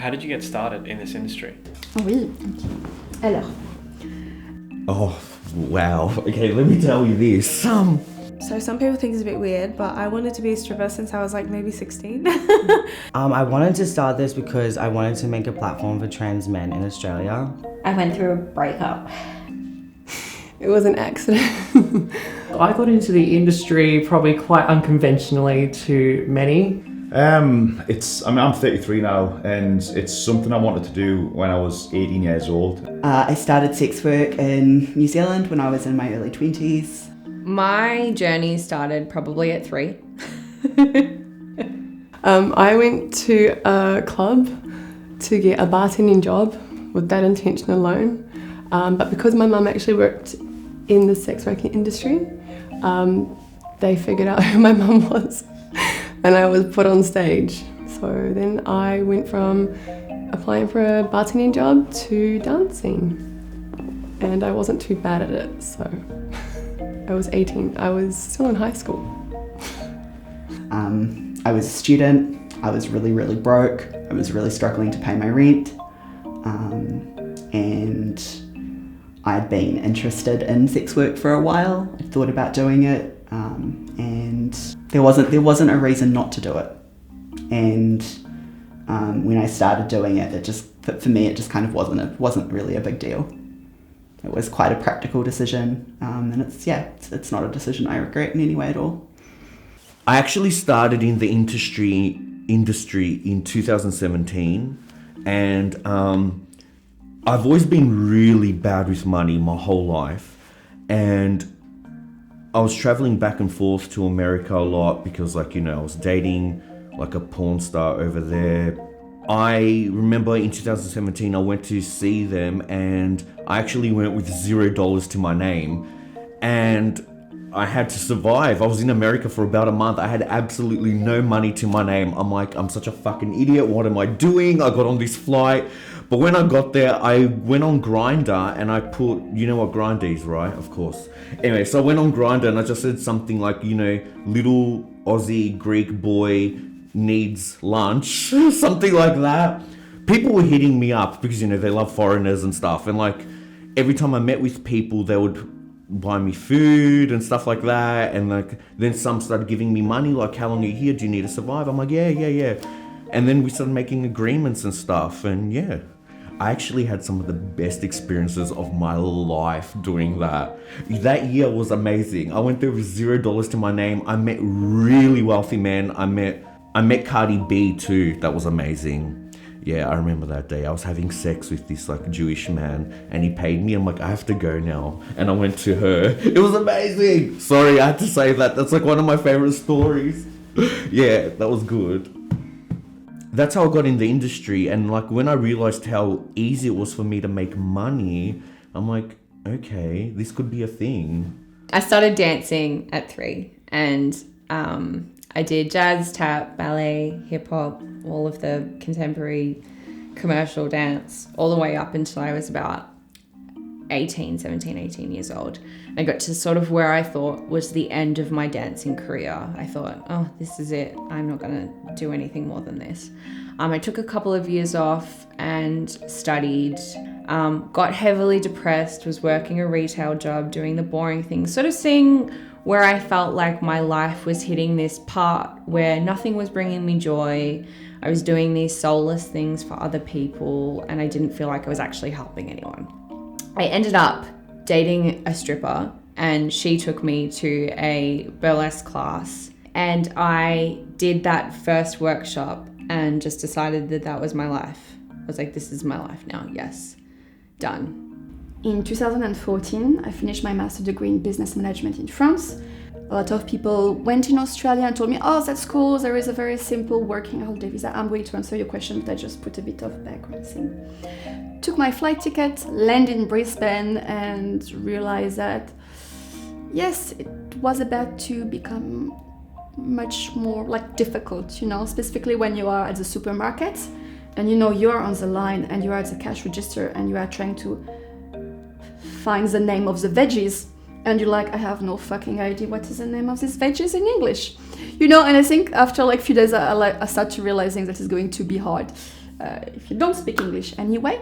how did you get started in this industry? Oui, ok. Alors. Oh, wow. Okay, let me tell you this. So some people think it's a bit weird, but I wanted to be a stripper since I was like maybe 16. I wanted to start this because I wanted to make a platform for trans men in Australia. I went through a breakup. It was an accident. I got into the industry probably quite unconventionally to many. I'm 33 now, and it's something I wanted to do when I was 18 years old. I started sex work in New Zealand when I was in my early 20s. My journey started probably at 3. I went to a club to get a bartending job with that intention alone. But because my mum actually worked in the sex working industry, they figured out who my mum was and I was put on stage. So then I went from applying for a bartending job to dancing. And I wasn't too bad at it, so I was 18. I was still in high school. I was a student. I was really, really broke. I was really struggling to pay my rent. And I'd been interested in sex work for a while. I thought about doing it, and there wasn't a reason not to do it. And when I started doing it, for me it just kind of wasn't really a big deal. It was quite a practical decision, and it's not a decision I regret in any way at all. I actually started in the industry in 2017, and I've always been really bad with money my whole life, and I was traveling back and forth to America a lot because, I was dating a porn star over there. I remember in 2017 I went to see them, and I actually went with $0 to my name, and I had to survive. I was in America for about a month. I had absolutely no money to my name. I'm like, I'm such a fucking idiot. What am I doing? I got on this flight. But when I got there, I went on Grindr and I put, you know what Grindr is, right? Of course. Anyway, so I went on Grindr and I just said something like, little Aussie Greek boy needs lunch, something like that. People were hitting me up because, they love foreigners and stuff. And every time I met with people, they would buy me food and stuff like that. And then some started giving me money, how long are you here? Do you need to survive? I'm like, yeah. And then we started making agreements and stuff. And yeah, I actually had some of the best experiences of my life doing that. That year was amazing. I went there with $0 to my name. I met really wealthy men. I met Cardi B too. That was amazing. Yeah, I remember that day. I was having sex with this Jewish man and he paid me. I'm like, I have to go now. And I went to her. It was amazing. Sorry, I had to say that. That's one of my favorite stories. Yeah, that was good. That's how I got in the industry. And when I realized how easy it was for me to make money, I'm like, okay, this could be a thing. I started dancing at 3, and I did jazz, tap, ballet, hip hop, all of the contemporary commercial dance, all the way up until I was about 18 years old. I got to sort of where I thought was the end of my dancing career. I thought, oh, this is it. I'm not going to do anything more than this. I took a couple of years off and studied, got heavily depressed, was working a retail job, doing the boring things, sort of seeing where I felt like my life was hitting this part where nothing was bringing me joy. I was doing these soulless things for other people, and I didn't feel like I was actually helping anyone. I ended up dating a stripper, and she took me to a burlesque class, and I did that first workshop and just decided that was my life. I was like, this is my life now. Yes, done. In 2014, I finished my master's degree in business management in France. A lot of people went in Australia and told me, oh, that's cool, there is a very simple working holiday visa. I'm going to answer your question, but I just put a bit of background thing. Took my flight ticket, landed in Brisbane, and realized that, yes, it was about to become much more difficult, specifically when you are at the supermarket and you're on the line and you are at the cash register and you are trying to find the name of the veggies, and you're like, I have no fucking idea what is the name of these veggies in English, and I think after a few days I start to realizing that it's going to be hard, if you don't speak English anyway,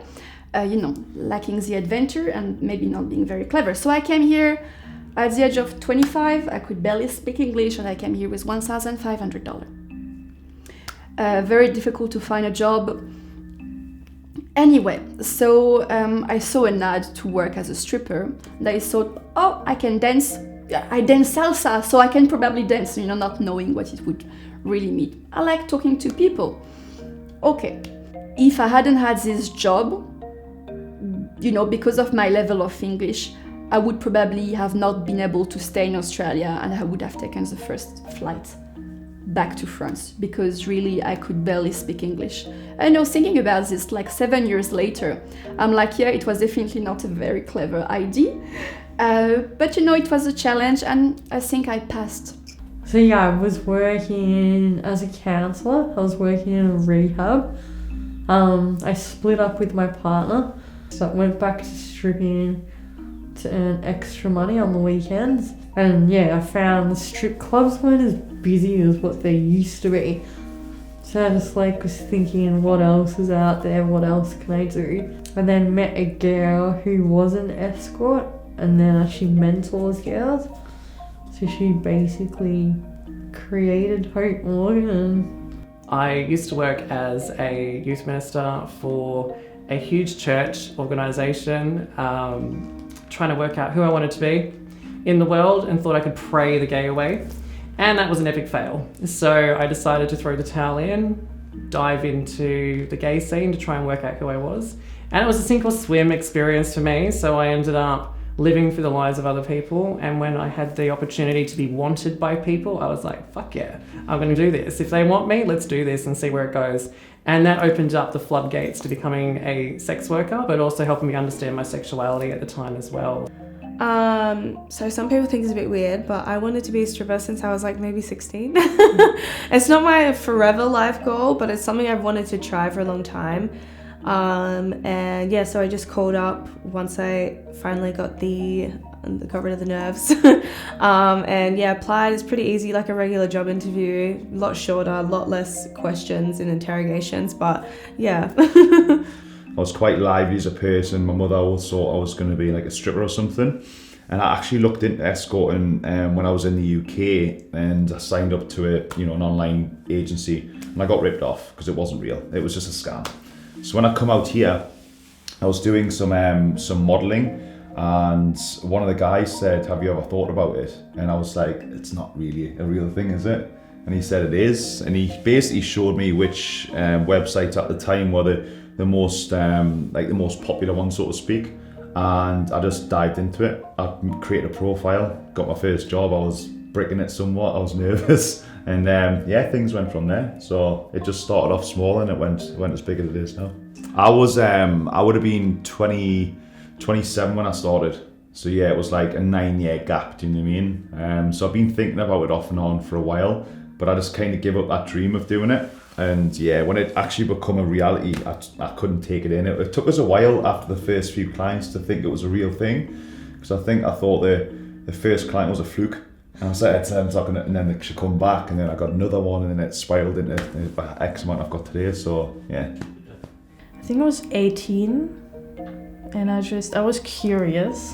lacking the adventure and maybe not being very clever. So I came here at the age of 25. I could barely speak English, and I came here with $1,500. Very difficult to find a job. Anyway, so I saw an ad to work as a stripper, and I thought, oh, I can dance. I dance salsa, so I can probably dance, not knowing what it would really mean. I like talking to people. Okay, if I hadn't had this job, because of my level of English, I would probably have not been able to stay in Australia, and I would have taken the first flight back to France, because really I could barely speak English. I know, thinking about this like 7 years later, I'm like, yeah, it was definitely not a very clever idea, but it was a challenge, and I think I passed. So yeah, I was working as a counsellor. I was working in a rehab. I split up with my partner, so I went back to stripping to earn extra money on the weekends. And yeah, I found the strip clubs weren't as busy as what they used to be. So I just was thinking, what else is out there? What else can I do? I then met a girl who was an escort, and then she mentors girls. So she basically created Hope Morgan. I used to work as a youth minister for a huge church organisation, trying to work out who I wanted to be in the world, and thought I could pray the gay away. And that was an epic fail. So I decided to throw the towel in, dive into the gay scene to try and work out who I was. And it was a sink or swim experience for me. So I ended up living through the lives of other people. And when I had the opportunity to be wanted by people, I was like, fuck yeah, I'm gonna do this. If they want me, let's do this and see where it goes. And that opened up the floodgates to becoming a sex worker, but also helping me understand my sexuality at the time as well. So some people think it's a bit weird, but I wanted to be a stripper since I was maybe 16. It's not my forever life goal, but it's something I've wanted to try for a long time. And yeah, so I just called up once I finally got got rid of the nerves. And yeah, applied. It's pretty easy, like a regular job interview, a lot shorter, a lot less questions and interrogations, but yeah. I was quite lively as a person. My mother always thought I was going to be like a stripper or something. And I actually looked into escorting when I was in the UK, and I signed up to an online agency, and I got ripped off because it wasn't real. It was just a scam. So when I come out here, I was doing some modelling, and one of the guys said, "Have you ever thought about it?" And I was like, "It's not really a real thing, is it?" And he said it is, and he basically showed me which websites at the time were the most popular one, so to speak, and I just dived into it. I created a profile, got my first job. I was bricking it somewhat. I was nervous, and things went from there. So it just started off small, and it went as big as it is now. I would have been 27 when I started. So yeah, it was like a 9-year gap. Do you know what I mean? So I've been thinking about it off and on for a while, but I just kind of gave up that dream of doing it. And yeah, when it actually become a reality, I couldn't take it in. It took us a while after the first few clients to think it was a real thing, because I thought the first client was a fluke. And I was like, it's not gonna, and then she come back, and then I got another one, and then it spiraled into the X amount I've got today. So yeah. I think I was 18, and I was curious.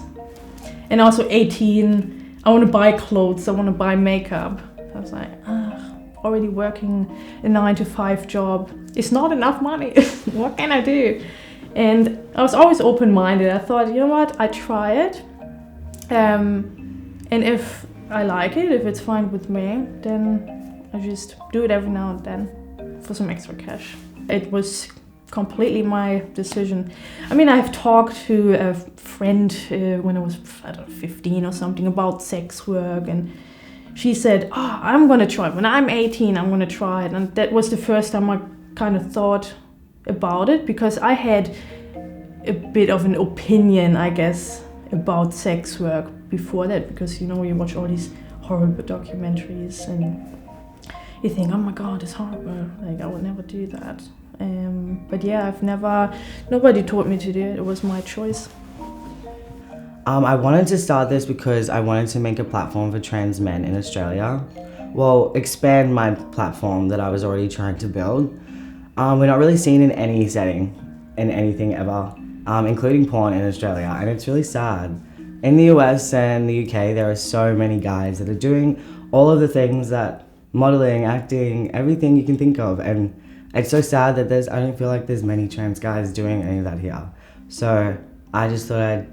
And also 18, I want to buy clothes, I want to buy makeup. I was like, already working a 9-to-5 job. It's not enough money. What can I do? And I was always open-minded. I thought, you know what, I try it. And if I like it, if it's fine with me, then I just do it every now and then for some extra cash. It was completely my decision. I mean, I've talked to a friend when I was, 15 or something, about sex work, and she said, I'm gonna try it. When I'm 18, I'm gonna try it. And that was the first time I kind of thought about it, because I had a bit of an opinion, I guess, about sex work before that, because, you watch all these horrible documentaries and you think, oh my God, it's horrible. Like, I would never do that. But yeah, nobody taught me to do it. It was my choice. I wanted to start this because I wanted to make a platform for trans men in Australia. Well, expand my platform that I was already trying to build. We're not really seen in any setting, in anything ever, including porn in Australia, and it's really sad. In the US and the UK, there are so many guys that are doing all of the things that modeling, acting, everything you can think of, and it's so sad that I don't feel like there's many trans guys doing any of that here. So I just thought I'd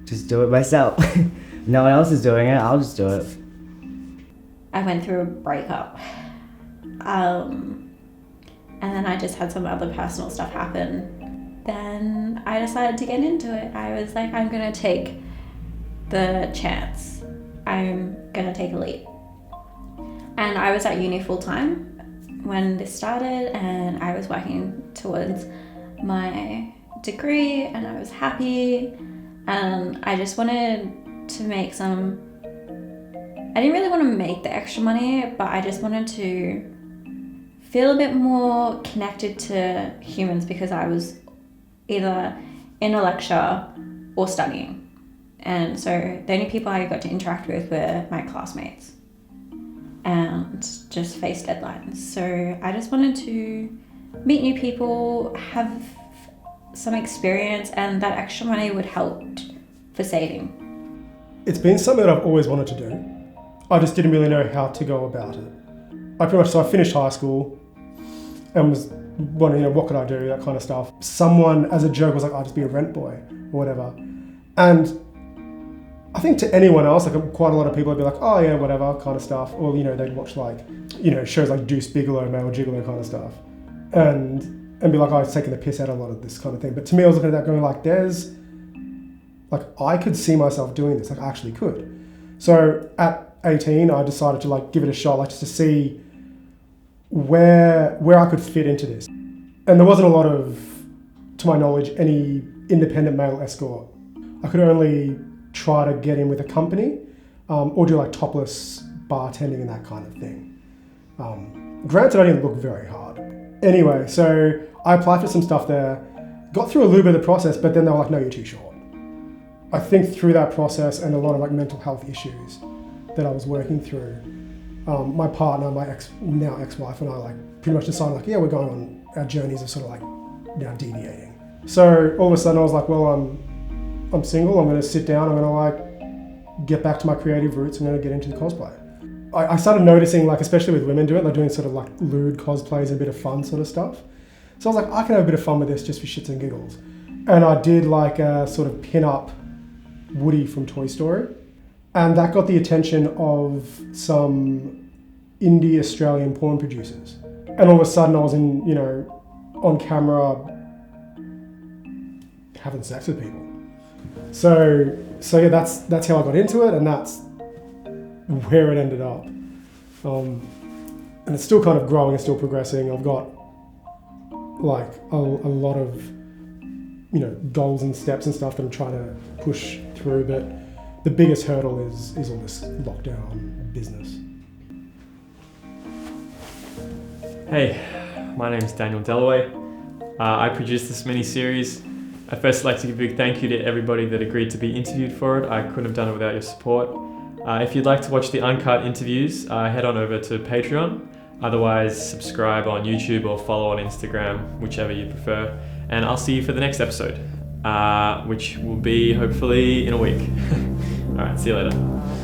just do it myself. No one else is doing it, I'll just do it. I went through a breakup. And then I just had some other personal stuff happen. Then I decided to get into it. I was like, I'm gonna take the chance. I'm gonna take a leap. And I was at uni full time when this started, and I was working towards my degree, and I was happy, and I just wanted to make some. I didn't really want to make the extra money, but I just wanted to feel a bit more connected to humans, because I was either in a lecture or studying. And so the only people I got to interact with were my classmates and just face deadlines. So I just wanted to meet new people, have some experience, and that extra money would help for saving. It's been something that I've always wanted to do. I just didn't really know how to go about it. I finished high school and was wondering, what could I do, that kind of stuff. Someone, as a joke, was like, I'll just be a rent boy or whatever. And I think to anyone else, like quite a lot of people would be like, oh yeah, whatever kind of stuff. Or, they'd watch shows like Deuce Bigelow, Male Gigolo kind of stuff. And be like, it's taking the piss out of a lot of this kind of thing. But to me, I was looking at that going like, I could see myself doing this, I actually could. So at 18, I decided to give it a shot, just to see where I could fit into this. And there wasn't a lot of, to my knowledge, any independent male escort. I could only try to get in with a company or do topless bartending and that kind of thing. Granted, I didn't look very hard. Anyway, so I applied for some stuff there, got through a little bit of the process, but then they were like, no, you're too short. I think through that process and a lot of mental health issues that I was working through, my partner, my now ex-wife, and I pretty much decided we're going on our journeys of sort of now deviating. So all of a sudden I was like, well, I'm single, I'm going to sit down, I'm going to get back to my creative roots, I'm going to get into the cosplay. I started noticing, especially with women doing it, doing sort of lewd cosplays and a bit of fun sort of stuff. So I was like, I can have a bit of fun with this just for shits and giggles. And I did a sort of pin-up Woody from Toy Story. And that got the attention of some indie Australian porn producers. And all of a sudden I was on camera having sex with people. So yeah, that's how I got into it, and that's where it ended up. And it's still kind of growing, it's still progressing. I've got a lot of goals and steps and stuff that I'm trying to push through, but the biggest hurdle is all this lockdown business. Hey, my name's Daniel Dalloway. I produced this mini-series. I'd first like to give a big thank you to everybody that agreed to be interviewed for it. I couldn't have done it without your support. If you'd like to watch the uncut interviews, head on over to Patreon. Otherwise, subscribe on YouTube or follow on Instagram, whichever you prefer. And I'll see you for the next episode, which will be hopefully in a week. All right, see you later.